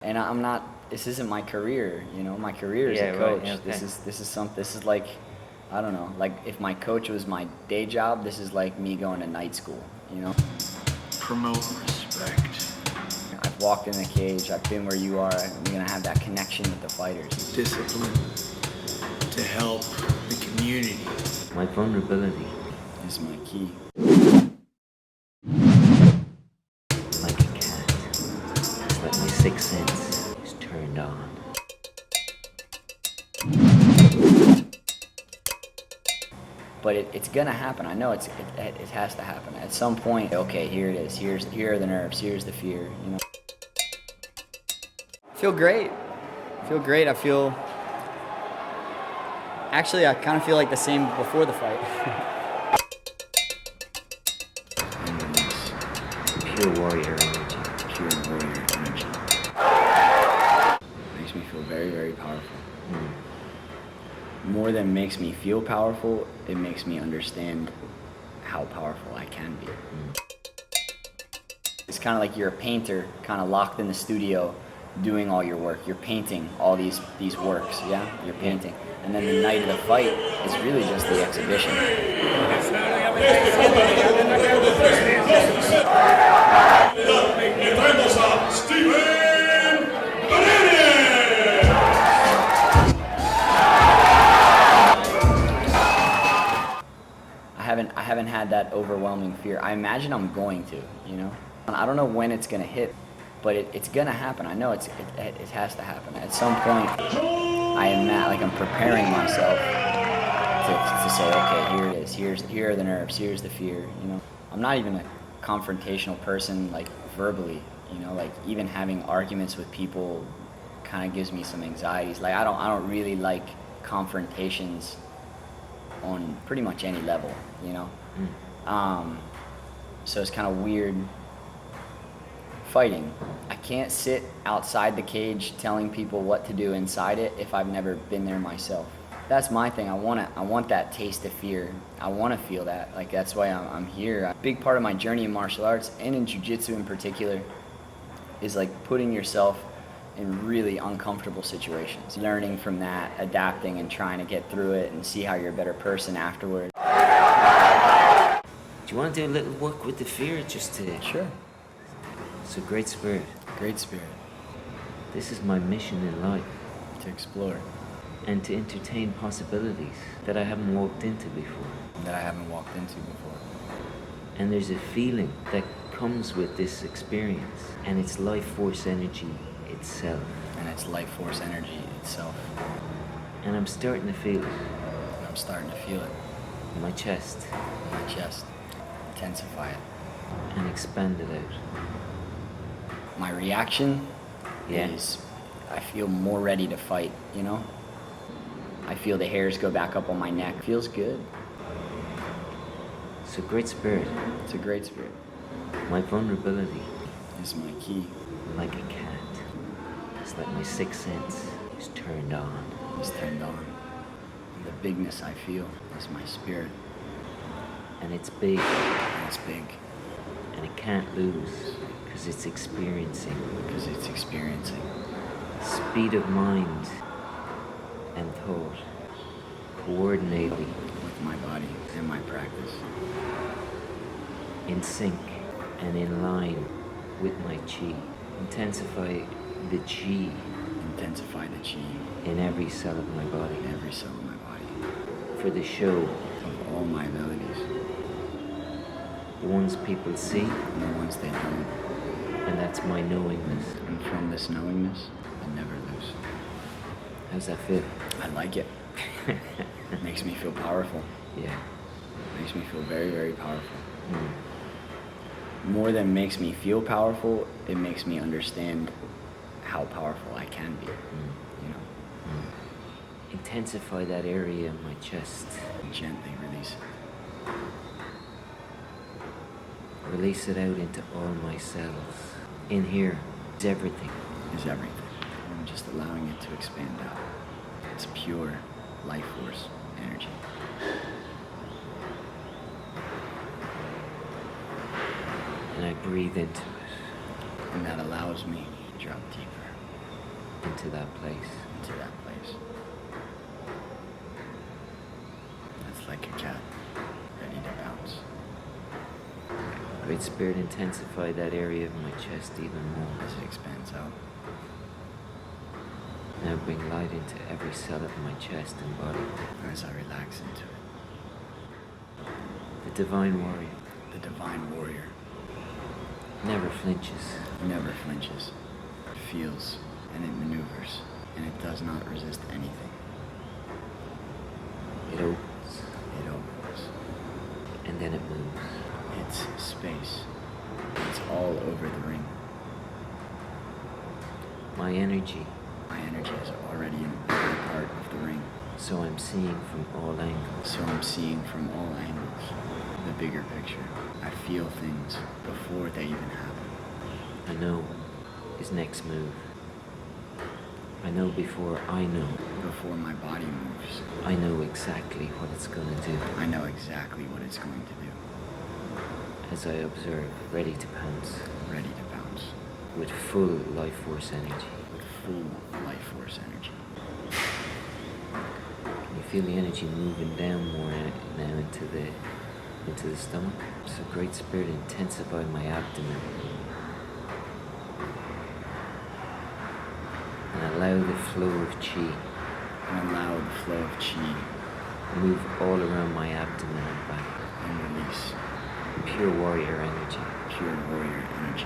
and I'm not. This isn't my career, you know. My career is Yeah, a right, coach. okay. This is like, I don't know. Like if my coach was my day job, this is like me going to night school, you know. Promote respect, I've walked in the cage. I've been where you are. I'm gonna have that connection with the fighters. discipline to help the community. My vulnerability, Is my key. like a cat. It's like my sixth sense is turned on. But it's gonna happen. I know it has to happen at some point. Okay, here it is. Here are the nerves. Here's the fear. You know. I feel great. I feel. Actually, I kind of feel like the same before the fight. Pure warrior energy. Pure warrior energy. Makes me feel very, very powerful. More than makes me feel powerful, it makes me understand how powerful I can be. It's kind of like you're a painter, kind of locked in the studio, doing all your work. You're painting all these works, yeah? You're painting. And then the night of the fight is really just the exhibition. I haven't had that overwhelming fear. I imagine I'm going to, you know? I don't know when it's gonna hit, but it's gonna happen. I know it has to happen. At some point, I'm preparing myself to say, okay, here it is. Here are the nerves. Here's the fear. You know, I'm not even a confrontational person, like verbally. You know, like even having arguments with people kind of gives me some anxieties. Like I don't really like confrontations on pretty much any level. You know, so it's kind of weird fighting. I can't sit outside the cage telling people what to do inside it if I've never been there myself. That's my thing. I want that taste of fear. I want to feel that. Like that's why I'm here. A big part of my journey in martial arts and in jiu-jitsu in particular is like putting yourself in really uncomfortable situations, learning from that, adapting and trying to get through it and see how you're a better person afterward. Do you want to do a little work with the fear just to... Sure. So great spirit. Great spirit. This is my mission in life. To explore. And to entertain possibilities that I haven't walked into before. And there's a feeling that comes with this experience. And it's life force energy itself. And it's life force energy itself. And I'm starting to feel it. In my chest. Intensify it. And expand it out. My reaction Yeah. is I feel more ready to fight, you know? I feel the hairs go back up on my neck. Feels good. So great spirit. It's a great spirit. My vulnerability, Is my key. like a cat. It's like my sixth sense is turned on. Is turned on. And the bigness I feel is my spirit. And it's big. And it's big And it can't lose. Because it's experiencing. because it's experiencing. Speed of mind and thought. Coordinating. With my body and my practice. In sync and in line with my chi. Intensify the chi Intensify the chi in every cell of my body. in every cell of my body. For the show, Of all my abilities. the ones people see, And the ones they don't. and that's my knowingness. And from this knowingness, I never lose. How's that feel? I like it. It makes me feel powerful. Yeah. Makes me feel very, very powerful. Mm. More than makes me feel powerful, it makes me understand how powerful I can be. You know, Intensify that area in my chest. and gently release it. Release it out into all my cells. In here is everything. Is everything. I'm just allowing it to expand out. It's pure life force energy. And I breathe into it. And that allows me to drop deeper into that place. Into that place. That's like a cat, ready to bounce. Great Spirit, intensify that area of my chest even more. As it expands out. Now bring light into every cell of my chest and body. As I relax into it. The Divine Warrior The Divine Warrior never flinches. never flinches. It feels and it maneuvers and it does not resist anything. It opens, It opens. and then it moves. It's space. It's all over the ring. My energy, My energy is already in every part of the ring. so I'm seeing from all angles. So I'm seeing from all angles the bigger picture. I feel things before they even happen. I know his next move. I know before I know. Before my body moves, I know exactly what it's going to do. I know exactly what it's going to do. As I observe, ready to pounce, Ready to bounce. with full life force energy. With full life force energy. Can you feel the energy moving down more now into the stomach? So Great Spirit, intensify my abdomen. And allow the flow of chi And allow the flow of chi move all around my abdomen and back. and release Pure warrior energy. pure warrior energy.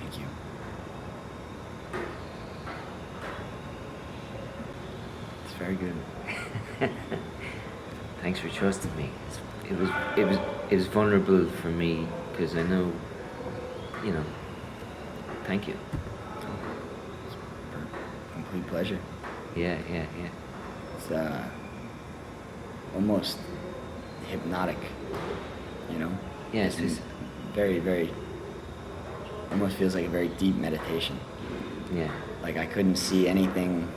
Thank you. It's very good. Thanks for trusting me. It was vulnerable for me because I know, Thank you. It's a complete pleasure. Yeah. It's almost hypnotic, you know? Yeah, it's just, very, very, almost feels like a very deep meditation. yeah. Like I couldn't see anything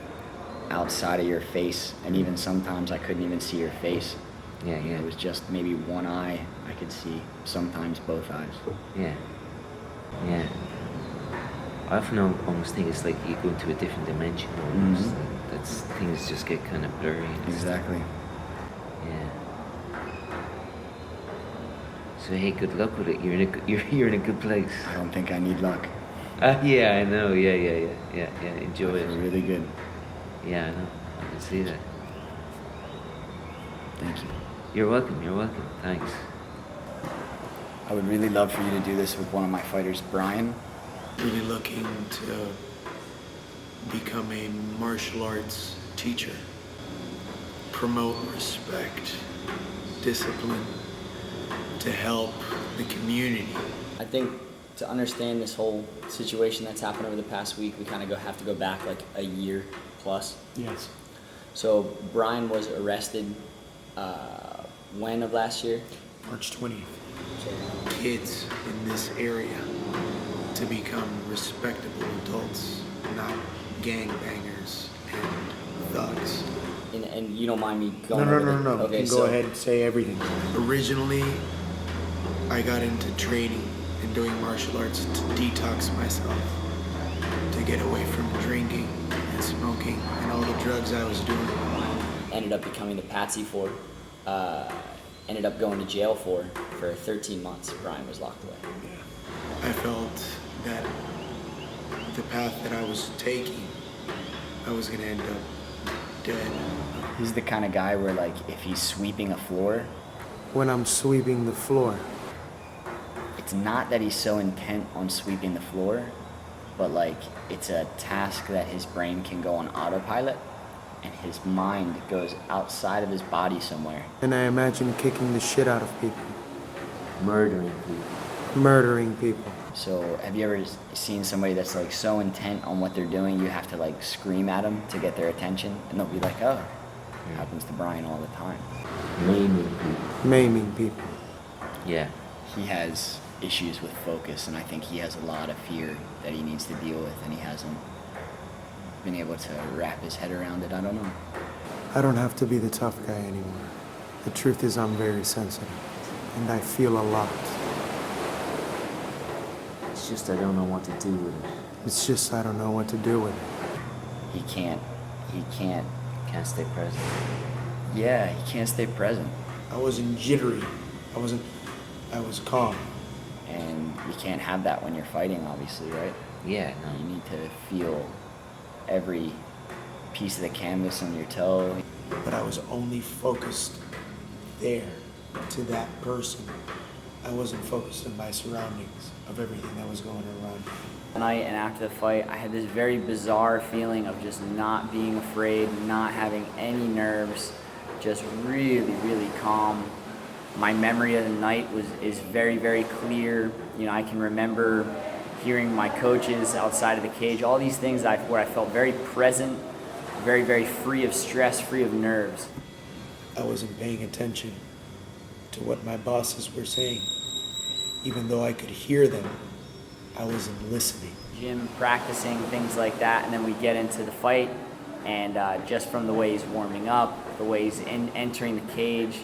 outside of your face, and even sometimes I couldn't even see your face. Yeah. It was just maybe one eye I could see, sometimes both eyes. Yeah. I often almost think it's like you go into a different dimension almost. Mhm. That's things just get kind of blurry. And stuff. Exactly. Yeah. So hey, good luck with it. You're in a good place. I don't think I need luck. Yeah, I know. Yeah. Enjoy I feel it. really good. Yeah, I know. I can see that. Thank you. You're welcome. Thanks. I would really love for you to do this with one of my fighters, Brian. Really looking to become a martial arts teacher. Promote respect, discipline, to help the community. I think to understand this whole situation that's happened over the past week, we kind of have to go back like a year plus. Yes. So Brian was arrested when of last year? March 20th. Kids in this area to become respectable adults, not gangbangers and thugs. And you don't mind me No, going over no. Okay, You can so go ahead and say everything. Originally, I got into training and doing martial arts to detox myself, to get away from drinking and smoking and all the drugs I was doing. ended up becoming the patsy for, ended up going to jail for 13 months. Brian was locked away. I felt that the path that I was taking, I was gonna end up dead. He's the kind of guy where like if he's sweeping a floor, When I'm sweeping the floor. it's not that he's so intent on sweeping the floor, but like it's a task that his brain can go on autopilot and his mind goes outside of his body somewhere. And I imagine kicking the shit out of people. Murdering people. Murdering people. So have you ever seen somebody that's like so intent on what they're doing, you have to like scream at them to get their attention, and they'll be like, oh, it happens to Brian all the time. Maiming people. Maiming people. Yeah. He has issues with focus, and I think he has a lot of fear that he needs to deal with, and he hasn't been able to wrap his head around it. I don't know. I don't have to be the tough guy anymore. The truth is I'm very sensitive, and I feel a lot. It's just I don't know what to do with it. It's just I don't know what to do with it. He can't, Can't stay present. yeah, he can't stay present. I wasn't jittery. I was calm. And you can't have that when you're fighting, obviously, right? Yeah, You no. need to feel every piece of the canvas on your toe. But I was only focused there to that person. I wasn't focused on my surroundings of everything that was going around me. Tonight and after the fight, I had this very bizarre feeling of just not being afraid, not having any nerves, just really, really calm. My memory of the night is very, very clear. You know, I can remember hearing my coaches outside of the cage, all these things where I felt very present, very, very free of stress, free of nerves. I wasn't paying attention to what my bosses were saying. Even though I could hear them, I wasn't listening. Gym, practicing, things like that, and then we get into the fight, and just from the way he's warming up, the way he's entering the cage,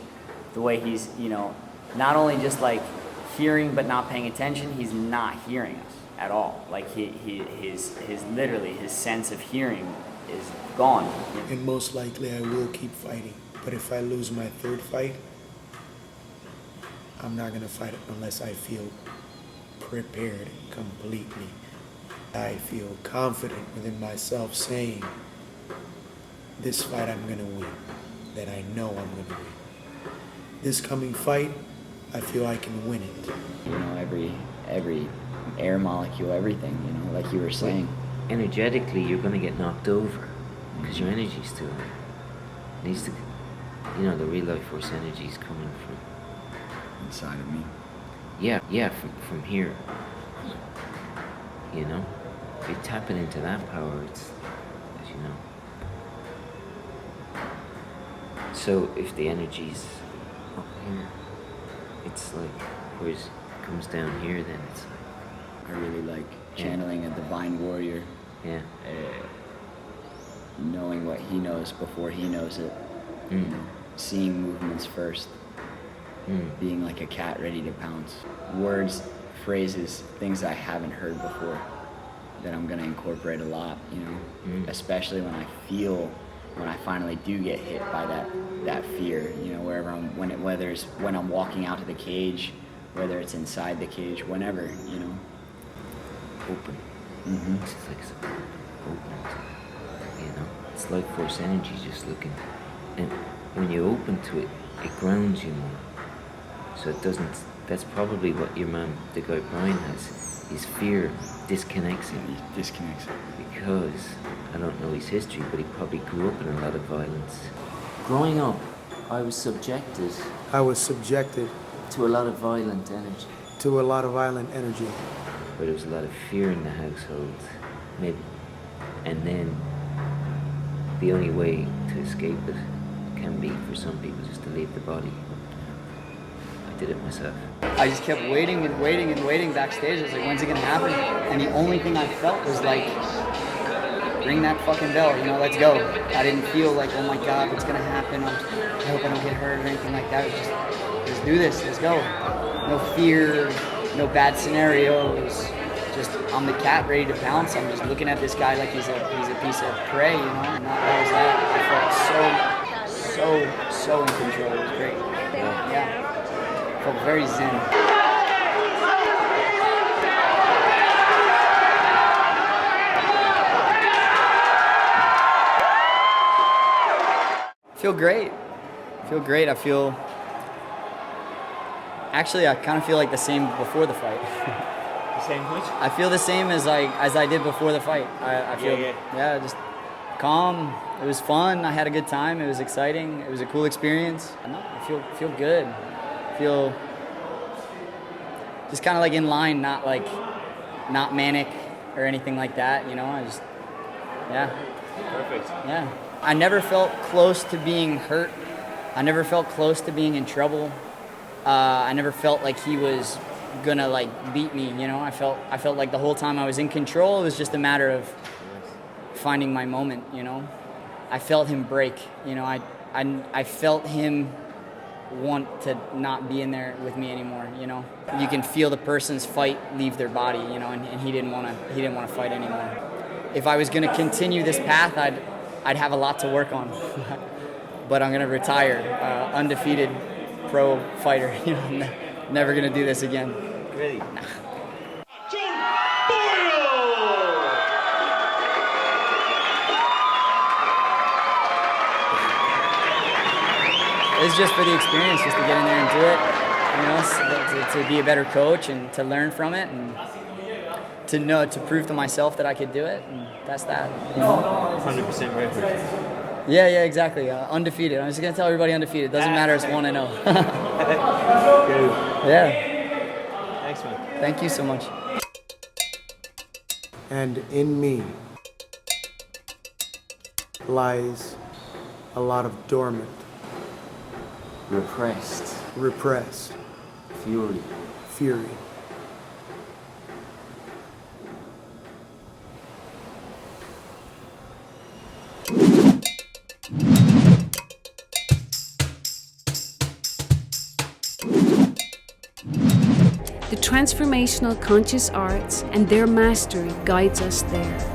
the way he's, you know, not only just like hearing but not paying attention, he's not hearing us at all. Like his literally his sense of hearing is gone. And most likely I will keep fighting. But if I lose my third fight, I'm not gonna fight it unless I feel prepared completely. I feel confident within myself saying, this fight I'm gonna win, that I know I'm gonna win. This coming fight, I feel I can win it. You know, every air molecule, everything, you know, like you were saying. Energetically, you're going to get knocked over because your energy's too high. It needs to, you know, the real life force energy is coming from Inside of me. Yeah, from here. You know, if you're tapping into that power, it's, as you know. So if the energy's up here, it's like, whereas it comes down here, then it's like, I really like channeling a divine warrior, yeah. knowing what he knows before he knows it, you know, seeing movements first, being like a cat ready to pounce. Words, phrases, things I haven't heard before that I'm gonna incorporate a lot, you know, especially when I finally do get hit by that fear, you know, whether it's when I'm walking out to the cage, whether it's inside the cage, whenever, you know. Open. Mm-hmm. It's like it's open, you know. It's like force energy just looking, and when you open to it, it grounds you more. So it doesn't. That's probably what your man, the guy Brian, has. His fear disconnects him. He disconnects it. Because I don't know his history, but he probably grew up in a lot of violence. Growing up, I was subjected To a lot of violent energy. a lot of violent energy. But there was a lot of fear in the household, maybe. And then the only way to escape it can be for some people just to leave the body. I did it myself. I just kept waiting and waiting and waiting backstage. I was like, when's it gonna happen? And the only thing I felt was like, ring that fucking bell, you know, let's go. I didn't feel like, oh my God, what's gonna happen? I hope I don't get hurt or anything like that. It was just, let's do this, let's go. No fear, no bad scenarios. Just, I'm the cat ready to pounce. I'm just looking at this guy like he's a piece of prey, you know, and that was that. I felt so in control. It was great. Yeah. Felt very zen. Feel great. Actually, I kind of feel like the same before the fight. The same which? I feel the same as I did before the fight. I feel Yeah. just calm. It was fun. I had a good time. It was exciting. It was a cool experience. I feel good. Feel just kind of like in line, not like not manic or anything like that, you know. I just, yeah. Perfect. Yeah. I never felt close to being hurt. I never felt close to being in trouble. I never felt like he was gonna like beat me, you know. I felt like the whole time I was in control. It was just a matter of finding my moment, you know. I felt him break, you know. I felt him want to not be in there with me anymore, you know. You can feel the person's fight leave their body, you know, and he didn't want to fight anymore. If I was going to continue this path, I'd have a lot to work on. But I'm going to retire undefeated pro fighter, you know. Never going to do this again. Really? Nah. John Boyle! It's just for the experience, just to get in there and do it, you know, to be a better coach and to learn from it and to prove to myself that I could do it, and that's that. You know? 100% record. Yeah, exactly. Undefeated. I'm just gonna tell everybody undefeated. Doesn't matter. It's 1-0. Good. Yeah. Thanks, man. Thank you so much. And in me lies a lot of dormant, repressed fury. The transformational conscious arts and their mastery guides us there.